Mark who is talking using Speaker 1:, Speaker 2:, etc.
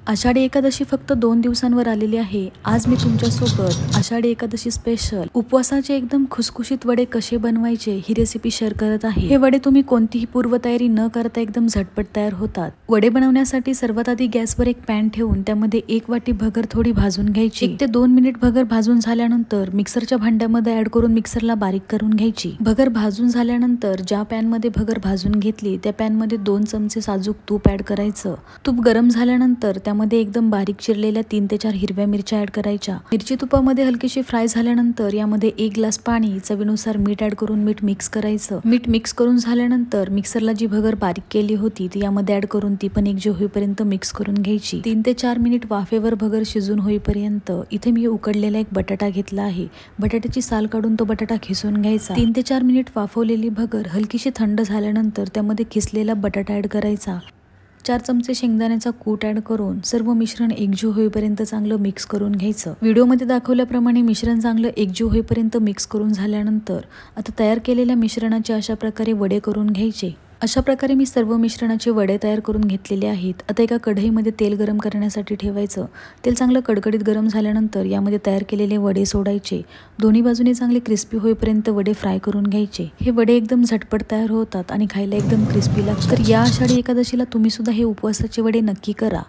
Speaker 1: आषाढी एकादशी फक्त 2 दिवसांवर आलेली आहे। आज मी तुमच्यासोबत आषाढी एकादशी स्पेशल उपवासाचे एकदम खुसखुशीत वडे कसे बनवायचे ही रेसिपी शेअर करत आहे। हे वडे तुम्ही कोणतीही पूर्वतयारी न करता एकदम झटपट तयार होतात। वडे बनवण्यासाठी सर्वात आधी गॅसवर एक पॅन ठेवून त्यामध्ये 1 वाटी भगर थोडी भाजून घ्यायची। 1 ते 2 मिनिट भगर भाजून झाल्यानंतर मिक्सरच्या भांड्यामध्ये ऍड करून मिक्सरला बारीक करून घ्यायची। भगर भाजून झाल्यानंतर ज्या पॅन मध्ये भगर भाजून घेतली त्या पॅन मध्ये 2 चमचे साजूक तूप ऍड करायचं। तूप गरम झाल्यानंतर मध्ये एकदम बारीक चिरलेल्या 3 ते 4 हिरव्या मिरच्या ऍड करायच्या। मिरची तुपामध्ये हलकीशी फ्राय झाल्यानंतर यामध्ये 1 ग्लास पाणी, चवीनुसार मीठ ऍड करून मीठ मिक्स करायचं। मीठ मिक्स करून झाल्यानंतर मिक्सरला जी भगर बारीक केली होती ती यामध्ये ऍड करून ती पण एकजीव होईपर्यंत मिक्स करून घ्यायची। 3 ते 4 मिनिट वाफेवर भगर शिजून होईपर्यंत इथे मी उकडलेला एक बटाटा घेतला आहे। बटाट्याची साल काढून तो बटाटा खिसून घ्यायचा। 3 ते 4 मिनिट वाफवलेली भगर हलकीशी थंड झाल्यानंतर त्यामध्ये खिसलेला बटाटा ऍड करायचा। 4 चमचे शेंगदाण्याचा कूट ऍड करून सर्व मिश्रण एकजीव होईपर्यंत चांगलं मिक्स करून घ्यायचं। व्हिडिओमध्ये दाखवल्याप्रमाणे मिश्रण चांगलं एकजीव होईपर्यंत मिक्स करून झाल्यानंतर आता तयार केलेल्या मिश्रणाचे अशा प्रकारे वडे करून घ्यायचे। अशा प्रकारे मी सर्व मिश्रणाचे वडे तयार करून घेतलेले आहेत। आता एका कढईमध्ये तेल गरम करण्यासाठी ठेवायचं। तेल चांगलं कडकडीत गरम झाल्यानंतर यामध्ये तयार केलेले वडे सोडायचे। दोन्ही बाजूने चांगले क्रिस्पी होईपर्यंत वडे फ्राय करून घ्यायचे। हे वडे एकदम झटपट तयार होतात आणि खायला एकदम क्रिस्पी लागतात। तर या आषाढी एकादशीला तुम्ही सुद्धा हे उपवासाचे वडे नक्की करा।